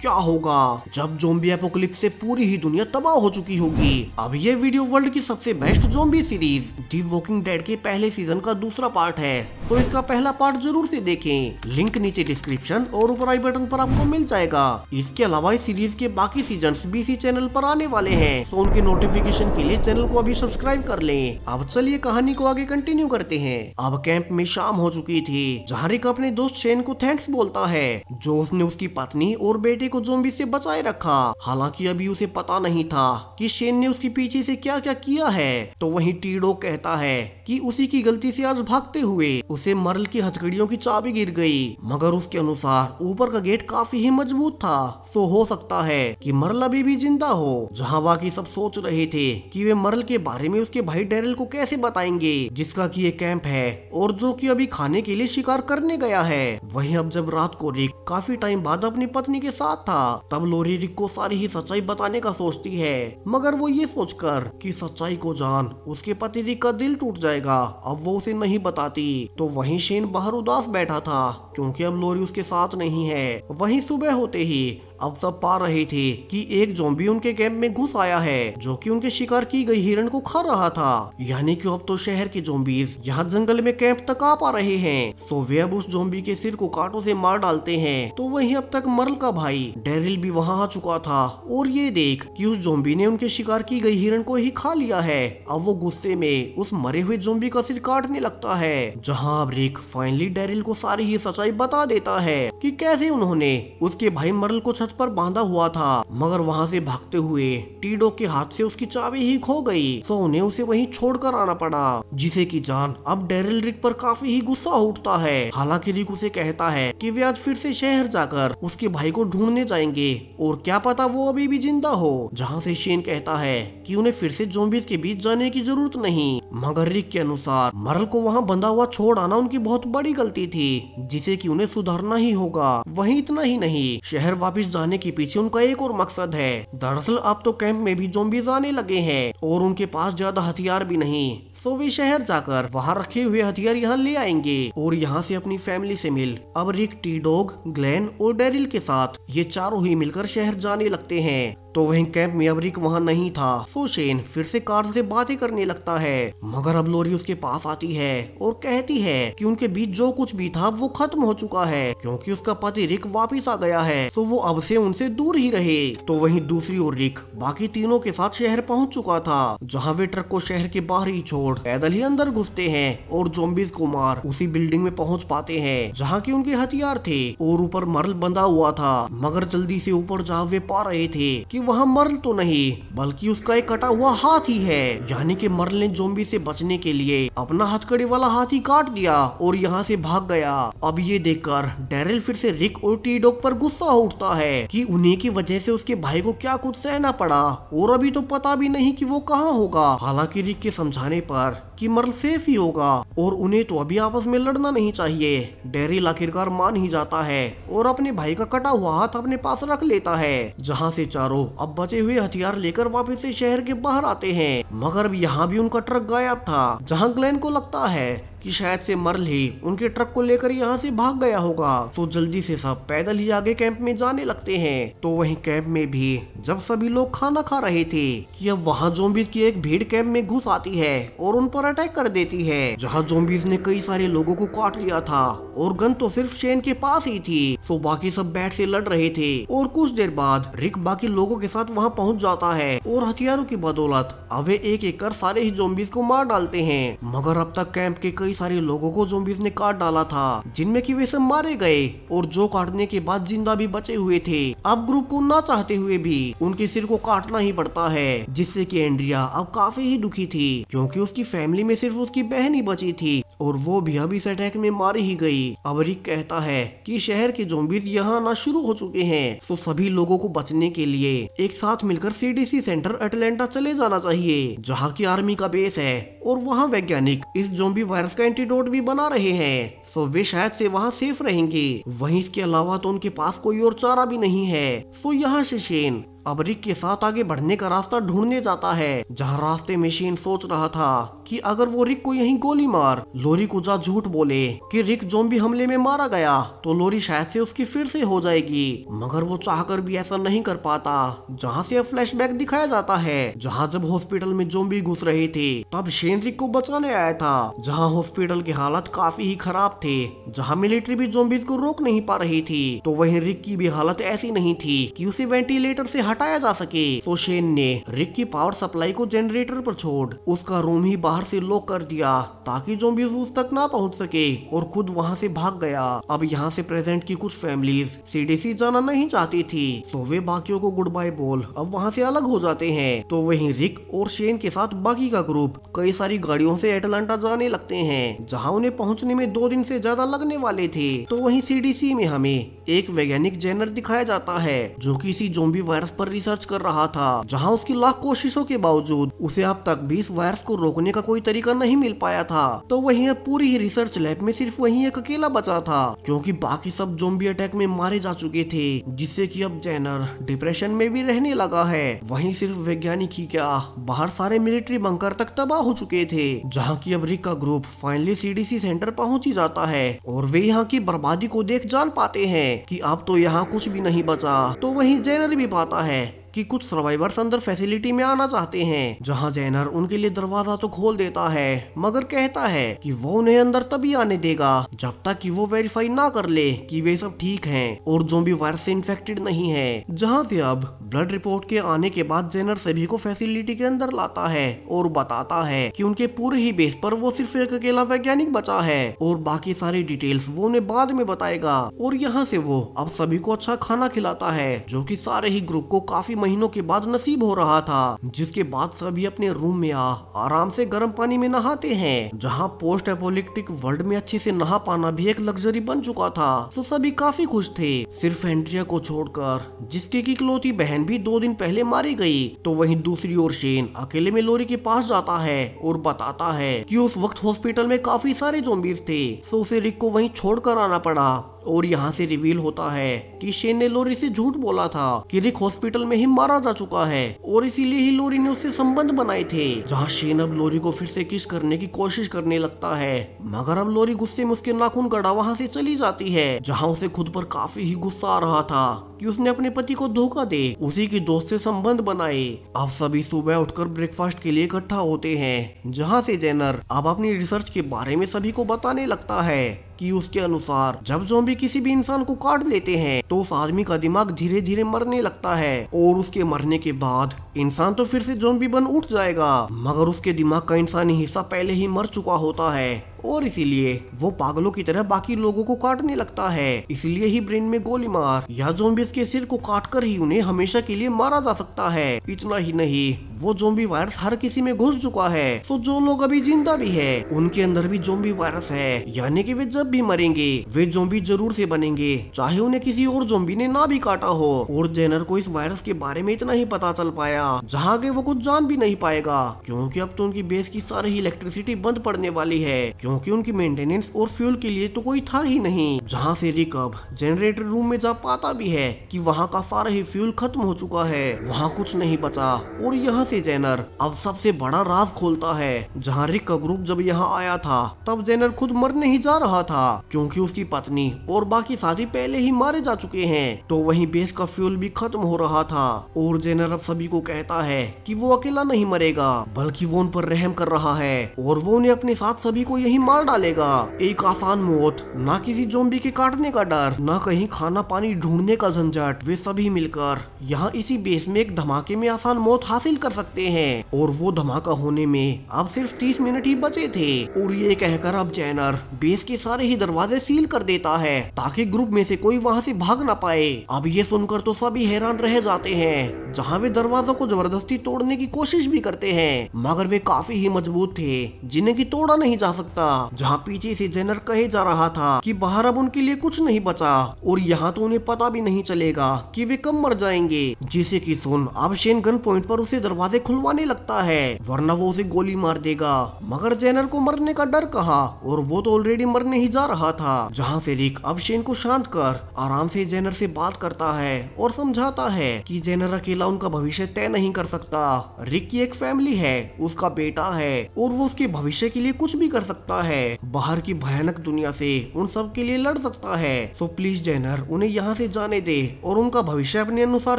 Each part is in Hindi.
क्या होगा जब ज़ॉम्बी एपोकलिप्स से पूरी ही दुनिया तबाह हो चुकी होगी। अब ये वीडियो वर्ल्ड की सबसे बेस्ट ज़ॉम्बी सीरीज दी वॉकिंग डेड के पहले सीजन का दूसरा पार्ट है, तो इसका पहला पार्ट जरूर से देखें। लिंक नीचे डिस्क्रिप्शन और ऊपर आई बटन पर आपको मिल जाएगा। इसके अलावा इस सीरीज के बाकी सीजन्स भी इसी चैनल पर आने वाले हैं, तो उनके नोटिफिकेशन के लिए चैनल को अभी सब्सक्राइब कर लें। अब चलिए कहानी को आगे कंटिन्यू करते हैं। अब कैंप में शाम हो चुकी थी, जहाँ रिक अपने दोस्त शेन को थैंक्स बोलता है जो उसने उसकी पत्नी और बेटे को ज़ॉम्बी से बचाए रखा। हालांकि अभी उसे पता नहीं था कि शेन ने उसके पीछे से क्या क्या किया है। तो वहीं टीडो कहता है कि उसी की गलती से आज भागते हुए उसे मर्ल की हथकड़ियों की चाबी गिर गई, मगर उसके अनुसार ऊपर का गेट काफी ही मजबूत था, तो हो सकता है कि मर्ल अभी भी जिंदा हो। जहां बाकी सब सोच रहे थे कि वे मर्ल के बारे में उसके भाई डेरिल को कैसे बताएंगे, जिसका कि ये कैंप है और जो कि अभी खाने के लिए शिकार करने गया है। वहीं अब जब रात को रिक काफी टाइम बाद अपनी पत्नी के साथ था, तब लोरी रिक को सारी ही सच्चाई बताने का सोचती है, मगर वो ये सोचकर कि सच्चाई को जान उसके पति रिक का दिल टूट जाएगा, अब वो उसे नहीं बताती। तो वहीं शेन बाहर उदास बैठा था क्योंकि अब लोरी उसके साथ नहीं है। वहीं सुबह होते ही अब सब पा रहे थे कि एक ज़ॉम्बी उनके कैंप में घुस आया है, जो कि उनके शिकार की गई हिरण को खा रहा था। यानी कि अब तो शहर के ज़ॉम्बीज यहाँ जंगल में कैंप तक आ पा रहे हैं, तो वे अब उस ज़ॉम्बी के सिर को कांटों से मार डालते हैं। तो वहीं अब तक मर्ल का भाई डेरिल भी वहाँ आ चुका था और ये देख कि उस ज़ॉम्बी ने उनके शिकार की गई हिरण को ही खा लिया है। अब वो गुस्से में उस मरे हुए ज़ॉम्बी का सिर काटने लगता है, जहाँ अब रिक फाइनली डेरिल को सारी ही सच्चाई बता देता है कि कैसे उन्होंने उसके भाई मर्ल को पर बांधा हुआ था, मगर वहां से भागते हुए टीडो के हाथ से उसकी चाबी ही खो गई, तो उन्हें उसे वहीं छोड़कर आना पड़ा, जिसे की जान अब डेरिल रिक पर काफी ही गुस्सा उठता है। हालांकि रिक उसे कहता है कि वे आज फिर से शहर जाकर उसके भाई को ढूंढने जाएंगे और क्या पता वो अभी भी जिंदा हो। जहाँ से शेन कहता है कि उन्हें फिर से ज़ॉम्बीज के बीच जाने की जरूरत नहीं, मगर रिक के अनुसार मर्ल को वहाँ बंधा हुआ छोड़ आना उनकी बहुत बड़ी गलती थी, जिसे कि उन्हें सुधारना ही होगा। वहीं इतना ही नहीं, शहर वापस जाने के पीछे उनका एक और मकसद है। दरअसल अब तो कैंप में भी ज़ॉम्बीज आने लगे हैं और उनके पास ज्यादा हथियार भी नहीं, तो वे शहर जाकर वहाँ रखे हुए हथियार यहाँ ले आएंगे और यहाँ से अपनी फैमिली से मिल अब रिक, टी-डॉग, ग्लेन और डेरिल के साथ ये चारों ही मिलकर शहर जाने लगते हैं। तो वहीं कैंप में अब रिक वहाँ नहीं था, सो शेन फिर से कार से बातें करने लगता है, मगर अब लोरी उसके पास आती है और कहती है कि उनके बीच जो कुछ भी था वो खत्म हो चुका है, क्योंकि उसका पति रिक वापिस आ गया है, तो वो अब से उनसे दूर ही रहे। तो वहीं दूसरी ओर रिक बाकी तीनों के साथ शहर पहुँच चुका था, जहाँ वे ट्रक को शहर के बाहर ही छोड़ पैदल ही अंदर घुसते हैं और ज़ॉम्बीज को मार उसी बिल्डिंग में पहुँच पाते हैं जहाँ की उनके हथियार थे और ऊपर मर्ल बंधा हुआ था, मगर जल्दी से ऊपर जा वे पा रहे थे कि वहाँ मर्ल तो नहीं बल्कि उसका एक कटा हुआ हाथ ही है। यानी कि मर्ल ने ज़ॉम्बी से बचने के लिए अपना हथकड़ी वाला हाथ ही काट दिया और यहाँ से भाग गया। अब ये देखकर डेरिल फिर से रिक और टी-डॉग पर गुस्सा उठता है कि उन्हीं की वजह से उसके भाई को क्या कुछ सहना पड़ा और अभी तो पता भी नहीं कि वो कहाँ होगा। हालांकि रिक के समझाने पर कि मर्ल सेफ ही होगा और उन्हें तो अभी आपस में लड़ना नहीं चाहिए, डेरिल आखिरकार मान ही जाता है और अपने भाई का कटा हुआ हाथ अपने पास रख लेता है। जहाँ से चारों अब बचे हुए हथियार लेकर वापस से शहर के बाहर आते हैं, मगर अब यहाँ भी उनका ट्रक गायब था, जहाँ ग्लेन को लगता है कि शायद से मर्ल ही उनके ट्रक को लेकर यहाँ से भाग गया होगा। तो जल्दी से सब पैदल ही आगे कैंप में जाने लगते हैं। तो वहीं कैंप में भी जब सभी लोग खाना खा रहे थे कि अब वहाँ ज़ॉम्बीज की एक भीड़ कैंप में घुस आती है और उन पर अटैक कर देती है, जहाँ ज़ॉम्बीज ने कई सारे लोगों को काट लिया था और गन तो सिर्फ शेन के पास ही थी। तो बाकी सब बैट से लड़ रहे थे और कुछ देर बाद रिक बाकी लोगों के साथ वहाँ पहुँच जाता है और हथियारों की बदौलत अब वे एक एक कर सारे ही ज़ॉम्बीज को मार डालते हैं। मगर अब तक कैंप के कई सारे लोगों को ज़ॉम्बीज ने काट डाला था, जिनमें कि वे सब मारे गए और जो काटने के बाद जिंदा भी बचे हुए थे, अब ग्रुप को ना चाहते हुए भी उनके सिर को काटना ही पड़ता है, जिससे कि एंड्रिया अब काफी ही दुखी थी क्योंकि उसकी फैमिली में सिर्फ उसकी बहन ही बची थी और वो भी अब इस अटैक में मारी ही गई। अब रिक कहता है कि शहर के ज़ॉम्बीज यहाँ आना शुरू हो चुके हैं, तो सभी लोगों को बचने के लिए एक साथ मिलकर सीडीसी सेंटर अटलांटा चले जाना चाहिए, जहाँ की आर्मी का बेस है और वहाँ वैज्ञानिक इस ज़ॉम्बी वायरस का एंटीडोट भी बना रहे हैं, तो वे शायद से वहाँ सेफ रहेंगे। वहीं इसके अलावा तो उनके पास कोई और चारा भी नहीं है। तो यहाँ से शेन अब रिक के साथ आगे बढ़ने का रास्ता ढूंढने जाता है, जहाँ रास्ते में शेन सोच रहा था कि अगर वो रिक को यहीं गोली मार लोरी को जा झूठ बोले कि रिक ज़ॉम्बी हमले में मारा गया तो लोरी शायद से उसकी फिर से हो जाएगी, मगर वो चाहकर भी ऐसा नहीं कर पाता। जहाँ से अब फ्लैशबैक दिखाया जाता है, जहाँ जब हॉस्पिटल में ज़ॉम्बी घुस रहे थे तब शेन रिक को बचाने आया था, जहाँ हॉस्पिटल के हालत काफी ही खराब थे, जहाँ मिलिट्री भी ज़ॉम्बीज को रोक नहीं पा रही थी, तो वहीं रिक की भी हालत ऐसी नहीं थी कि उसे वेंटिलेटर से हटाया जा सके। तो शेन ने रिक की पावर सप्लाई को जनरेटर पर छोड़ उसका रूम ही बाहर से लॉक कर दिया ताकि ज़ॉम्बीज उस तक ना पहुंच सके, और खुद वहां से भाग गया। अब यहाँ से प्रेजेंट की कुछ फैमिलीज सीडीसी जाना नहीं चाहती थी, तो वे बाकियों को गुड बाय बोल अब वहाँ से अलग हो जाते हैं। तो वहीं रिक और शेन के साथ बाकी का ग्रुप कई सारी गाड़ियों से एटलांटा जाने लगते हैं, जहाँ उन्हें पहुँचने में 2 दिन से ज्यादा लगने वाले थे। तो वहीं सीडीसी में हमें एक वैज्ञानिक जेनर दिखाया जाता है जो किसी ज़ॉम्बी वायरस पर रिसर्च कर रहा था, जहां उसकी लाख कोशिशों के बावजूद उसे अब तक भी इस वायरस को रोकने का कोई तरीका नहीं मिल पाया था। तो वहीं अब पूरी ही रिसर्च लैब में सिर्फ वही एक अकेला बचा था, क्योंकि बाकी सब ज़ॉम्बी अटैक में मारे जा चुके थे, जिससे कि अब जेनर डिप्रेशन में भी रहने लगा है। वहीं सिर्फ वैज्ञानिक ही क्या, बाहर सारे मिलिट्री बंकर तक तबाह हो चुके थे, जहाँ की अब रिक का ग्रुप फाइनली सीडीसी सेंटर पहुंच ही जाता है, और वे यहाँ की बर्बादी को देख जान पाते हैं कि अब तो यहाँ कुछ भी नहीं बचा। तो वहीं जेनर भी पाता है कि कुछ सर्वाइवर्स अंदर फैसिलिटी में आना चाहते हैं, जहां जेनर उनके लिए दरवाजा तो खोल देता है, मगर कहता है कि वो उन्हें अंदर तभी आने देगा जब तक कि वो वेरीफाई ना कर ले कि वे सब ठीक हैं और ज़ॉम्बी वायरस से इन्फेक्टेड नहीं है। जहां से अब ब्लड रिपोर्ट के आने के बाद जेनर सभी को फैसिलिटी के अंदर लाता है और बताता है कि उनके पूरे ही बेस पर वो सिर्फ एक अकेला वैज्ञानिक बचा है और बाकी सारी डिटेल्स वो उन्हें बाद में बताएगा। और यहाँ से वो अब सभी को अच्छा खाना खिलाता है, जो कि सारे ही ग्रुप को काफी महीनों के बाद नसीब हो रहा था, जिसके बाद सभी अपने रूम में आराम से गर्म पानी में नहाते हैं, जहां पोस्ट एपोलिप्टिक वर्ल्ड में अच्छे से नहा पाना भी एक लग्जरी बन चुका था। तो सभी काफी खुश थे, सिर्फ एंड्रिया को छोड़कर, जिसकी की इकलौती बहन भी 2 दिन पहले मारी गई। तो वहीं दूसरी ओर शेन अकेले में लोरी के पास जाता है और बताता है कि उस वक्त हॉस्पिटल में काफी सारे ज़ॉम्बीज थे, तो उसे रिक को वहीं छोड़कर आना पड़ा। और यहाँ से रिवील होता है कि शेन ने लोरी से झूठ बोला था कि रिक हॉस्पिटल में ही मारा जा चुका है, और इसीलिए ही लोरी ने उससे संबंध बनाए थे। जहाँ शेन अब लोरी को फिर से किस करने की कोशिश करने लगता है, मगर अब लोरी गुस्से में उसके नाखून गड़ा वहाँ से चली जाती है, जहाँ उसे खुद पर काफी ही गुस्सा आ रहा था कि उसने अपने पति को धोखा दे उसी की दोस्त से संबंध बनाए। अब सभी सुबह उठकर ब्रेकफास्ट के लिए इकट्ठा होते हैं, जहाँ से जेनर अब अपनी रिसर्च के बारे में सभी को बताने लगता है कि उसके अनुसार जब ज़ॉम्बी किसी भी इंसान को काट लेते हैं तो उस आदमी का दिमाग धीरे धीरे मरने लगता है, और उसके मरने के बाद इंसान तो फिर से ज़ॉम्बी बन उठ जाएगा, मगर उसके दिमाग का इंसानी हिस्सा पहले ही मर चुका होता है, और इसीलिए वो पागलों की तरह बाकी लोगों को काटने लगता है। इसलिए ही ब्रेन में गोली मार या ज़ॉम्बीज़ के सिर को काटकर ही उन्हें हमेशा के लिए मारा जा सकता है। इतना ही नहीं, वो ज़ॉम्बी वायरस हर किसी में घुस चुका है, तो जो लोग अभी जिंदा भी है उनके अंदर भी ज़ॉम्बी वायरस है, यानी कि वे जब भी मरेंगे वे ज़ॉम्बी जरूर से बनेंगे, चाहे उन्हें किसी और ज़ॉम्बी ने ना भी काटा हो। और जेनर को इस वायरस के बारे में इतना ही पता चल पाया, जहाँ के वो कुछ जान भी नहीं पाएगा, क्योंकि अब तो उनकी बेस की सारी इलेक्ट्रिसिटी बंद पड़ने वाली है, क्योंकि उनकी मेंटेनेंस और फ्यूल के लिए तो कोई था ही नहीं। जहाँ से रिक अब जनरेटर रूम में जा पाता भी है कि वहाँ का सारा ही फ्यूल खत्म हो चुका है, वहाँ कुछ नहीं बचा। और यहाँ से जेनर अब सबसे बड़ा राज खोलता है, जहाँ रिक का ग्रुप जब यहाँ आया था तब जेनर खुद मरने ही जा रहा था, क्योंकि उसकी पत्नी और बाकी साथी पहले ही मारे जा चुके हैं। तो वहीं बेस का फ्यूल भी खत्म हो रहा था, और जेनर अब सभी को कहता है कि वो अकेला नहीं मरेगा, बल्कि वो उन पर रहम कर रहा है, और वो उन्हें अपने साथ सभी को यही मार डालेगा। एक आसान मौत, ना किसी ज़ॉम्बी के काटने का डर, ना कहीं खाना पानी ढूंढने का झंझट, वे सभी मिलकर यहाँ इसी बेस में एक धमाके में आसान मौत हासिल कर सकते हैं। और वो धमाका होने में अब सिर्फ 30 मिनट ही बचे थे, और ये कहकर अब जेनर बेस के सारे ही दरवाजे सील कर देता है ताकि ग्रुप में से कोई वहाँ से भाग ना पाए। अब ये सुनकर तो सभी हैरान रह जाते हैं, जहाँ वे दरवाजों को जबरदस्ती तोड़ने की कोशिश भी करते हैं, मगर वे काफी ही मजबूत थे, जिन्हें की तोड़ा नहीं जा सकता। जहाँ पीछे से जेनर कहे जा रहा था कि बाहर अब उनके लिए कुछ नहीं बचा और यहाँ तो उन्हें पता भी नहीं चलेगा कि वे कब मर जाएंगे। जिसे कि सुन अब शेन गन पॉइंट पर उसे दरवाजे खुलवाने लगता है वरना वो उसे गोली मार देगा। मगर जेनर को मरने का डर कहा और वो तो ऑलरेडी मरने ही जा रहा था। जहाँ से रिक अब शेन को शांत कर आराम से जेनर से बात करता है और समझाता है कि जेनर अकेला उनका भविष्य तय नहीं कर सकता। रिक की एक फैमिली है, उसका बेटा है और वो उसके भविष्य के लिए कुछ भी कर सकता है। बाहर की भयानक दुनिया से उन सब के लिए लड़ सकता है। सो प्लीज जेनर उन्हें यहाँ से जाने दे और उनका भविष्य अपने अनुसार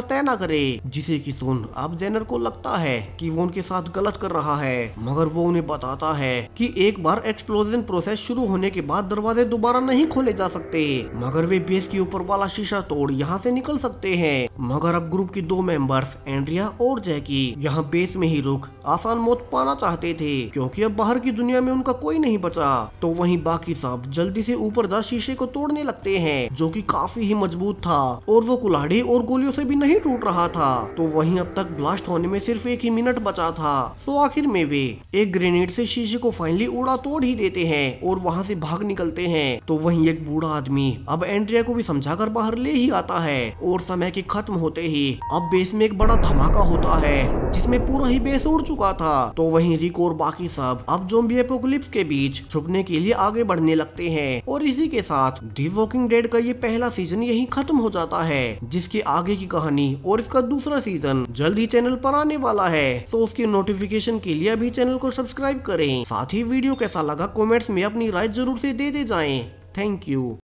तय ना करे। जिसे कि सुन अब जेनर को लगता है कि वो उनके साथ गलत कर रहा है मगर वो उन्हें बताता है कि एक बार एक्सप्लोजन प्रोसेस शुरू होने के बाद दरवाजे दोबारा नहीं खोले जा सकते मगर वे बेस के ऊपर वाला शीशा तोड़ यहाँ से निकल सकते हैं। मगर अब ग्रुप के 2 मेंबर्स एंड्रिया और जैकी यहाँ बेस में ही रुक आसान मौत पाना चाहते थे क्योंकि अब बाहर की दुनिया में उनका कोई नहीं बचा। तो वहीं बाकी सब जल्दी से ऊपर जा शीशे को तोड़ने लगते हैं जो कि काफी ही मजबूत था और वो कुल्हाड़ी और गोलियों से भी नहीं टूट रहा था। तो वहीं अब तक ब्लास्ट होने में सिर्फ 1 ही मिनट बचा था। तो आखिर में वे एक ग्रेनेड से शीशे को फाइनली उड़ा तोड़ ही देते हैं और वहाँ से भाग निकलते हैं। तो वहीं एक बूढ़ा आदमी अब एंड्रिया को भी समझाकर बाहर ले ही आता है और समय के खत्म होते ही अब बेस में एक बड़ा धमाका होता है जिसमें पूरा ही बेस उड़ चुका था। तो वहीं रिक और बाकी सब अब ज़ॉम्बी एपोकलिप्स के बीच छुपने के लिए आगे बढ़ने लगते हैं और इसी के साथ द वॉकिंग डेड का ये पहला सीजन यही खत्म हो जाता है जिसके आगे की कहानी और इसका दूसरा सीजन जल्द ही चैनल पर आने वाला है। तो उसकी नोटिफिकेशन के लिए अभी चैनल को सब्सक्राइब करें। साथ ही वीडियो कैसा लगा कमेंट्स में अपनी राय जरूर से दे जाएं। Thank you.